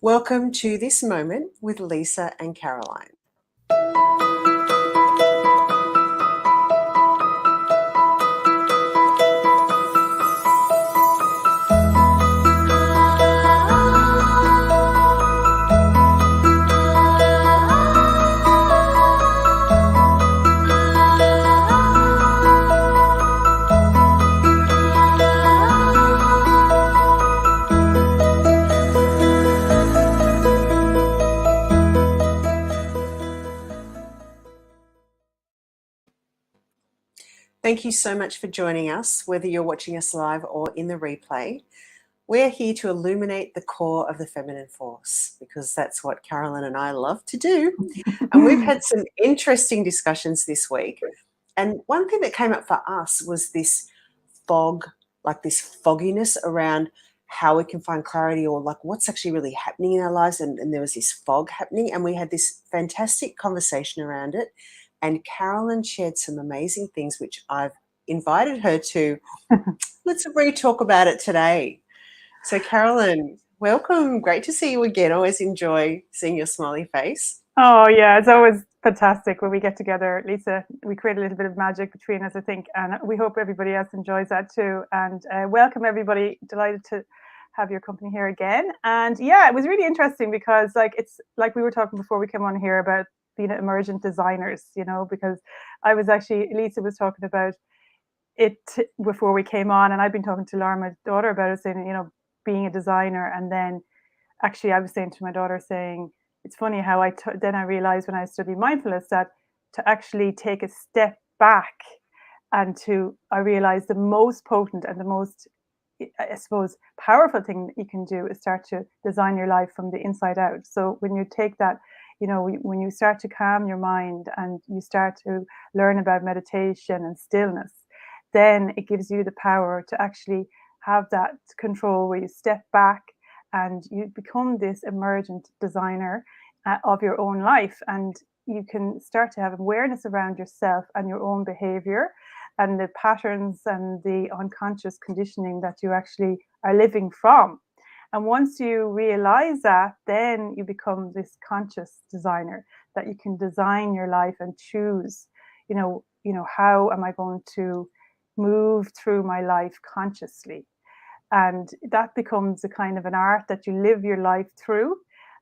Welcome to This Moment with Lisa and Caroline. Thank you so much for joining us, whether you're watching us live or in the replay. We're here to illuminate the core of the feminine force because that's what Caroline and I love to do. And we've had some interesting discussions this week. And one thing that came up for us was this fog, like this fogginess around how we can find clarity or like what's actually really happening in our lives. And there was this fog happening, and we had this fantastic conversation around it. And Carolyn shared some amazing things, which I've invited her to. Let's re-talk about it today. So Carolyn, welcome. Great to see you again. Always enjoy seeing your smiley face. Oh, yeah. It's always fantastic when we get together, Lisa. We create a little bit of magic between us, I think. And we hope everybody else enjoys that too. And welcome, everybody. Delighted to have your company here again. And yeah, it was really interesting because it's like we were talking before we came on here about being emergent designers, because Lisa was talking about it before we came on, and I've been talking to Laura, my daughter, about it, saying, being a designer. And then actually I was saying to my daughter, saying, it's funny how then I realized when I studied mindfulness that to actually take a step back and I realized the most potent and the most, I suppose, powerful thing that you can do is start to design your life from the inside out. So when you take that, when you start to calm your mind and you start to learn about meditation and stillness, then it gives you the power to actually have that control where you step back and you become this emergent designer of your own life. And you can start to have awareness around yourself and your own behavior and the patterns and the unconscious conditioning that you actually are living from. And once you realize that, then you become this conscious designer, that you can design your life and choose, how am I going to move through my life consciously? And that becomes a kind of an art that you live your life through.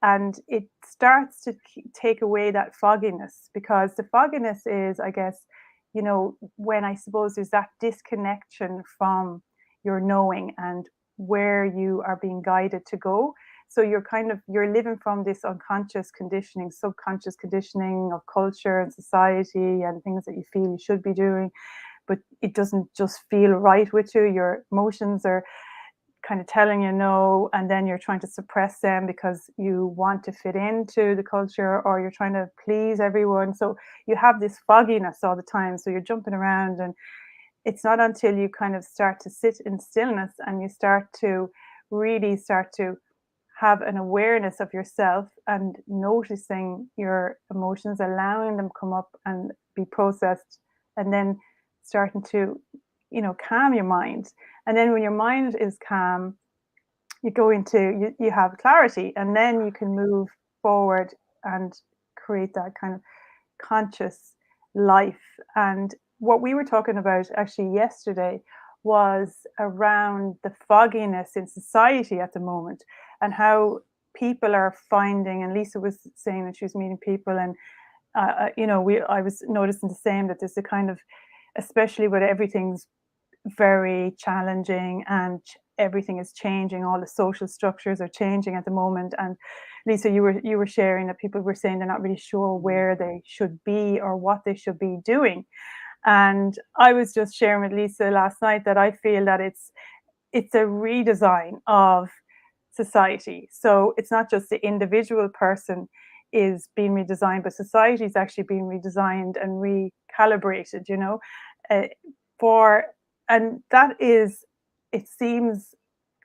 And it starts to take away that fogginess, because the fogginess is, I guess, when I suppose there's that disconnection from your knowing and where you are being guided to go. So you're living from this unconscious conditioning, subconscious conditioning of culture and society and things that you feel you should be doing, but it doesn't just feel right with you. Your emotions are kind of telling you no, and then you're trying to suppress them because you want to fit into the culture or you're trying to please everyone. So you have this fogginess all the time. So you're jumping around, and it's not until you kind of start to sit in stillness and you start to really have an awareness of yourself and noticing your emotions, allowing them come up and be processed, and then starting to calm your mind. And then when your mind is calm, you have clarity, and then you can move forward and create that kind of conscious life. And what we were talking about actually yesterday was around the fogginess in society at the moment, and how people are finding, and Lisa was saying that she was meeting people, and I was noticing the same, that there's a kind of, especially with everything's very challenging and everything is changing, all the social structures are changing at the moment. And Lisa, you were sharing that people were saying they're not really sure where they should be or what they should be doing. And I was just sharing with Lisa last night that I feel that it's a redesign of society. So it's not just the individual person is being redesigned, but society is actually being redesigned and recalibrated, and that is, it seems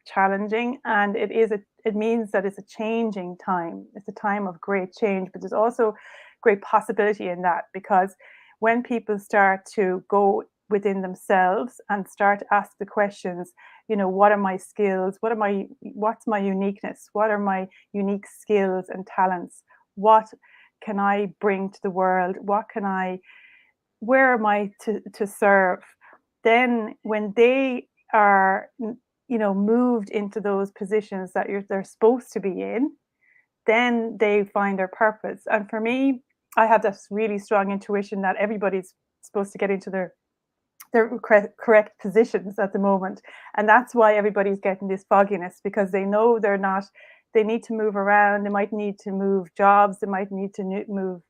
challenging, and it means that it's a changing time. It's a time of great change, but there's also great possibility in that, because when people start to go within themselves and start to ask the questions, you know, what are my skills? What's my uniqueness? What are my unique skills and talents? What can I bring to the world? Where am I to serve? Then when they are, you know, moved into those positions that they're supposed to be in, then they find their purpose. And for me, I have this really strong intuition that everybody's supposed to get into their correct positions at the moment. And that's why everybody's getting this fogginess, because they know they're not, they need to move around, they might need to move jobs, they might need to move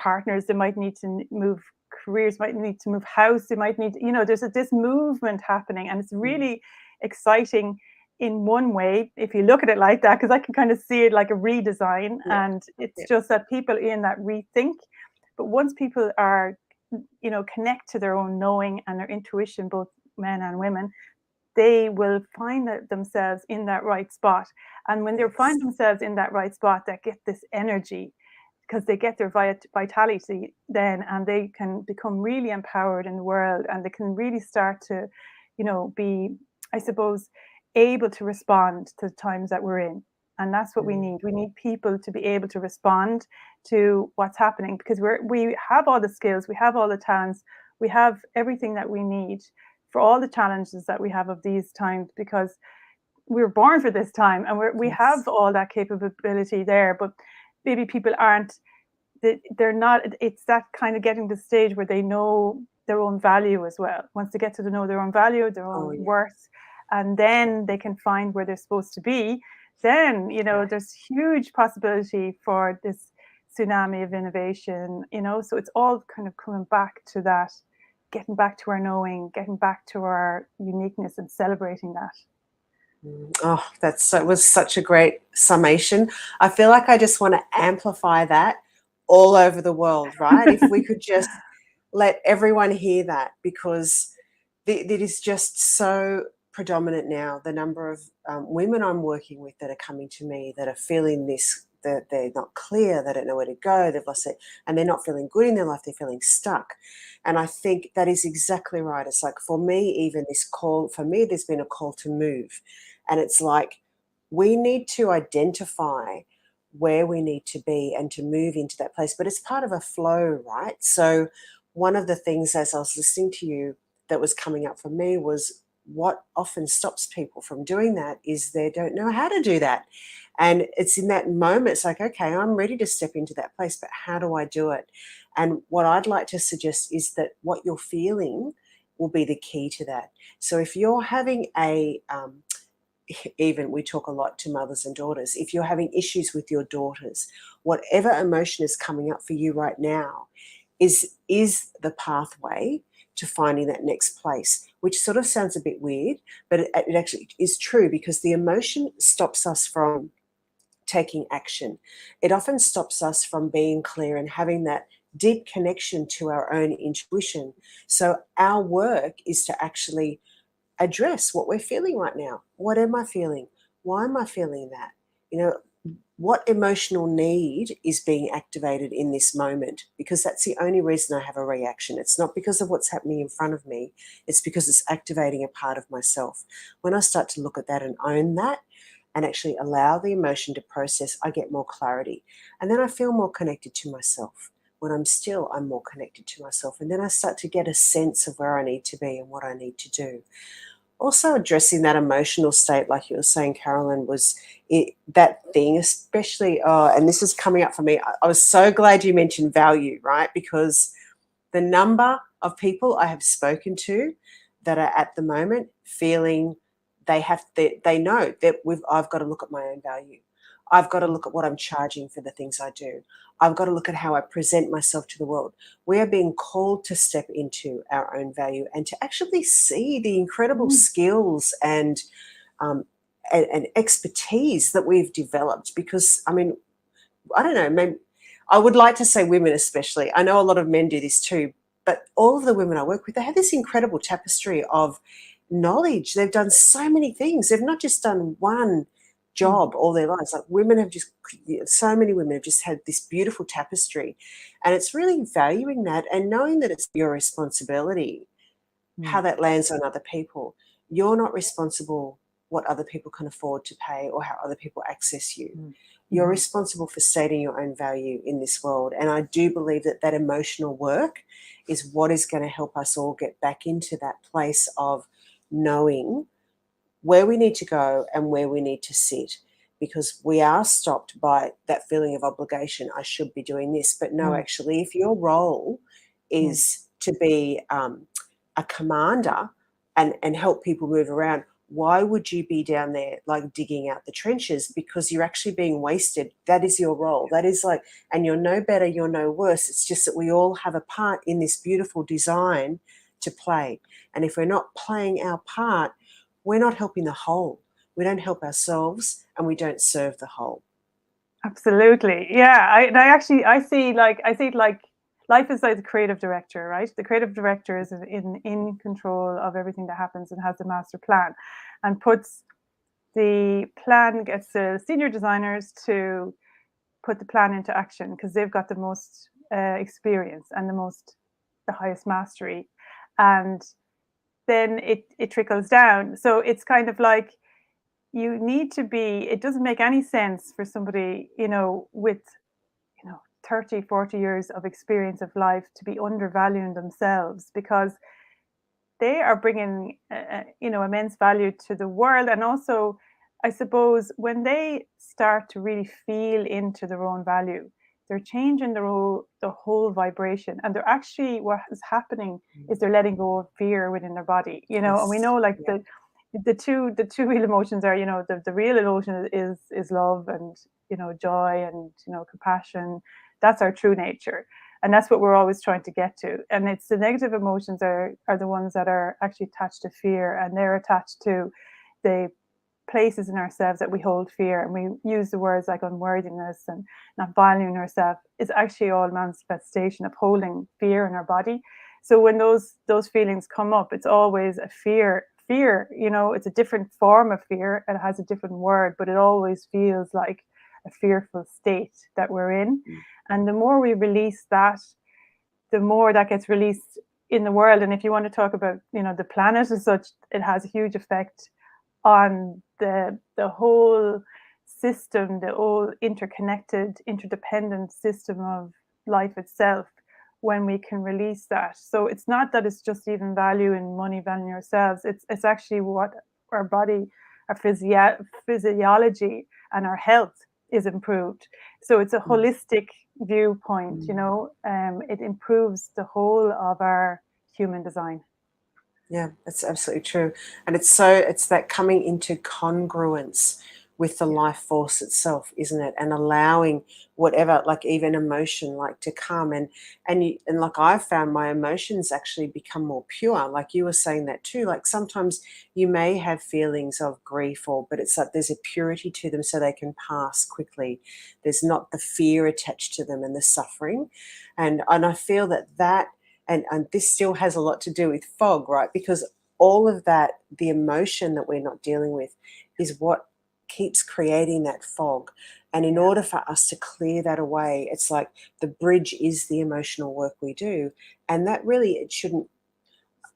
partners, they might need to move careers, might need to move house, they might need, you know, there's this movement happening, and it's really exciting in one way if you look at it like that, because I can kind of see it like a redesign. Yeah. And it's just that people in that rethink. But once people are, you know, connect to their own knowing and their intuition, both men and women, they will find themselves in that right spot. And when they find themselves in that right spot, they get this energy, because they get their vitality then, and they can become really empowered in the world, and they can really start to, you know, be, I suppose, able to respond to the times that we're in. And that's what we need. We need people to be able to respond to what's happening, because we have all the skills, we have all the talents, we have everything that we need for all the challenges that we have of these times, because we were born for this time, and we have all that capability there. But maybe people aren't, they're not, it's that kind of getting to the stage where they know their own value as well. Once they get to know their own value, their own worth, and then they can find where they're supposed to be, then, you know, there's huge possibility for this tsunami of innovation, you know. So it's all kind of coming back to that, getting back to our knowing, getting back to our uniqueness, and celebrating that. Oh, that was such a great summation. I feel like I just want to amplify that all over the world, right? If we could just let everyone hear that, because it is just so predominant now. The number of women I'm working with that are coming to me that are feeling this, that they're not clear, they don't know where to go, they've lost it, and they're not feeling good in their life, they're feeling stuck. And I think that is exactly right. It's like, for me, even this call, for me, there's been a call to move. And it's like, we need to identify where we need to be and to move into that place. But it's part of a flow, right? So one of the things, as I was listening to you, that was coming up for me was, what often stops people from doing that is they don't know how to do that. And it's in that moment, it's like, okay, I'm ready to step into that place, but how do I do it? And what I'd like to suggest is that what you're feeling will be the key to that. So if you're having even we talk a lot to mothers and daughters, if you're having issues with your daughters, whatever emotion is coming up for you right now is the pathway to finding that next place, which sort of sounds a bit weird, but it actually is true, because the emotion stops us from taking action. It often stops us from being clear and having that deep connection to our own intuition. So our work is to actually address what we're feeling right now. What am I feeling? Why am I feeling that? You know, what emotional need is being activated in this moment? Because that's the only reason I have a reaction. It's not because of what's happening in front of me. It's because it's activating a part of myself. When I start to look at that and own that and actually allow the emotion to process, I get more clarity. And then I feel more connected to myself. When I'm still, I'm more connected to myself. And then I start to get a sense of where I need to be and what I need to do. Also addressing that emotional state, like you were saying, Carolyn, was that thing, especially, and this is coming up for me. I was so glad you mentioned value, right? Because the number of people I have spoken to that are at the moment feeling they know that I've got to look at my own value. I've got to look at what I'm charging for the things I do. I've got to look at how I present myself to the world. We are being called to step into our own value and to actually see the incredible skills and expertise that we've developed. Because, I mean, I don't know, maybe I would like to say women especially. I know a lot of men do this too, but all of the women I work with, they have this incredible tapestry of knowledge. They've done so many things. They've not just done one job all their lives. Like, women have just, so many women have just had this beautiful tapestry, and it's really valuing that and knowing that it's your responsibility, how that lands on other people. you're not responsible what other people can afford to pay or how other people access you. Mm-hmm. You're responsible for stating your own value in this world. And I do believe that that emotional work is what is going to help us all get back into that place of knowing where we need to go and where we need to sit, because we are stopped by that feeling of obligation. I should be doing this. But no, actually, if your role is to be a commander and help people move around, why would you be down there like digging out the trenches? Because you're actually being wasted. That is your role. That is like, and you're no better, you're no worse. It's just that we all have a part in this beautiful design to play. And if we're not playing our part, we're not helping the whole. We don't help ourselves and we don't serve the whole. Absolutely. Yeah. I see it like life is like the creative director, right? The creative director is in control of everything that happens and has the master plan and gets the senior designers to put the plan into action because they've got the most experience and the highest mastery. And then it trickles down. So it's kind of like, you need to be, it doesn't make any sense for somebody, with, 30, 40 years of experience of life to be undervaluing themselves, because they are bringing, immense value to the world. And also, I suppose, when they start to really feel into their own value, they're changing the whole vibration. And they're actually, what is happening is they're letting go of fear within their body, and we know like the two real emotions are, the real emotion is love and, joy and, compassion. That's our true nature. And that's what we're always trying to get to. And it's the negative emotions are the ones that are actually attached to fear, and they're attached to the places in ourselves that we hold fear. And we use the words like unworthiness and not valuing ourselves. It's actually all manifestation of holding fear in our body. So when those feelings come up, it's always a fear, it's a different form of fear. It has a different word, but it always feels like a fearful state that we're in. And the more we release that, the more that gets released in the world. And if you want to talk about, the planet as such, it has a huge effect on the whole system, the whole interconnected, interdependent system of life itself, when we can release that. So it's not that it's just even value in money, valuing ourselves. It's actually what our body, our physiology and our health is improved. So it's a holistic viewpoint, it improves the whole of our human design. Yeah, that's absolutely true. And it's that coming into congruence with the life force itself, isn't it? And allowing whatever, like even emotion, like to come and like I've found my emotions actually become more pure. Like you were saying that too. Like sometimes you may have feelings of grief, but it's like there's a purity to them, so they can pass quickly. There's not the fear attached to them and the suffering. And I feel that and this still has a lot to do with fog, right? Because all of that, the emotion that we're not dealing with, is what keeps creating that fog. And in order for us to clear that away, it's like the bridge is the emotional work we do. And that really,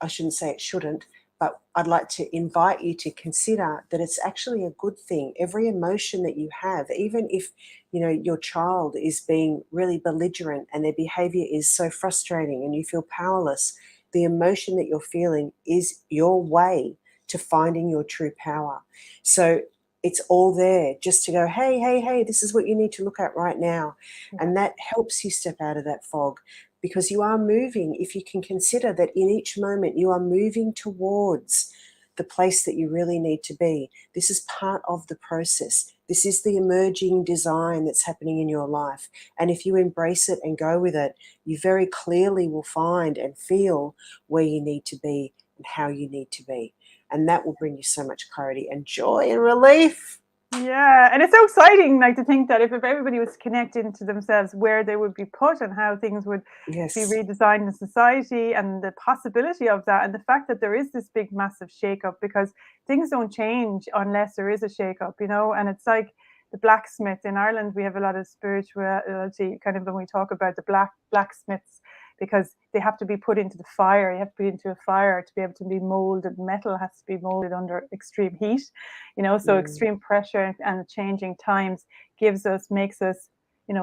I shouldn't say it shouldn't, but I'd like to invite you to consider that it's actually a good thing. Every emotion that you have, even if your child is being really belligerent and their behavior is so frustrating and you feel powerless, the emotion that you're feeling is your way to finding your true power. So it's all there just to go, hey, this is what you need to look at right now. And that helps you step out of that fog, because you are moving. If you can consider that in each moment you are moving towards the place that you really need to be. This is part of the process. This is the emerging design that's happening in your life. And if you embrace it and go with it, you very clearly will find and feel where you need to be and how you need to be. And that will bring you so much clarity and joy and relief. Yeah, and it's so exciting, like to think that if everybody was connected to themselves, where they would be put and how things would be redesigned in society, and the possibility of that, and the fact that there is this big, massive shake-up, because things don't change unless there is a shake-up, and it's like the blacksmith in Ireland. We have a lot of spirituality, kind of when we talk about the blacksmiths, because they have to be put into the fire. You have to put into a fire to be able to be molded. Metal has to be molded under extreme heat, you know, so extreme pressure and changing times makes us, you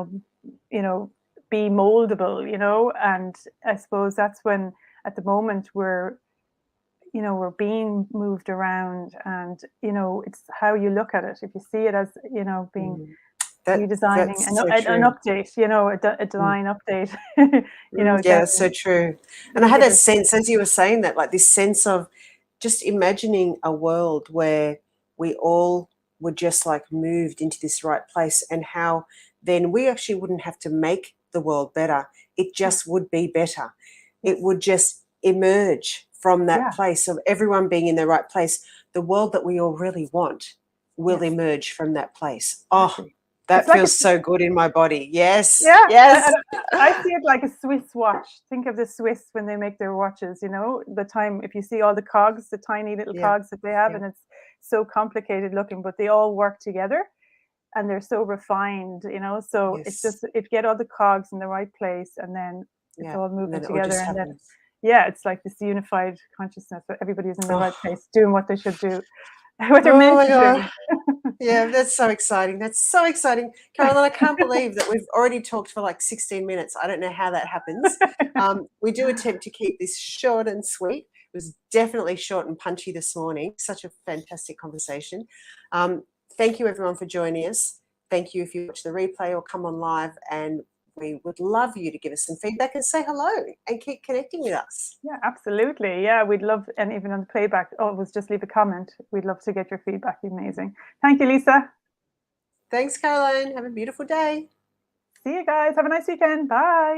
know, be moldable, you know. And I suppose that's when at the moment we're being moved around, and, you know, it's how you look at it. If you see it as, you know, being redesigning an update, you know, a design update, you know. Yeah, that's so true. And I had that sense, as you were saying that, like this sense of just imagining a world where we all were just like moved into this right place, and how then we actually wouldn't have to make the world better. It just would be better. It would just emerge from that place of everyone being in the right place. The world that we all really want will emerge from that place. Oh, that feels so good in my body. Yes. Yeah. Yes. I see it like a Swiss watch. Think of the Swiss when they make their watches, you know, the time, if you see all the cogs, the tiny little cogs that they have, and it's so complicated looking, but they all work together and they're so refined, you know. So it's just, if you get all the cogs in the right place, and then it's all moving together, and then it's like this unified consciousness that everybody's in the right place doing what they should do, what they're meant to do. Yeah, that's so exciting. That's so exciting. Carolyn, I can't believe that we've already talked for like 16 minutes. I don't know how that happens. We do attempt to keep this short and sweet. It was definitely short and punchy this morning. Such a fantastic conversation. Thank you, everyone, for joining us. Thank you if you watch the replay or come on live, and we would love you to give us some feedback and say hello and keep connecting with us. Yeah, absolutely. Yeah, we'd love, and even on the playback, always just leave a comment. We'd love to get your feedback. Amazing. Thank you, Lisa. Thanks, Caroline. Have a beautiful day. See you guys. Have a nice weekend. Bye.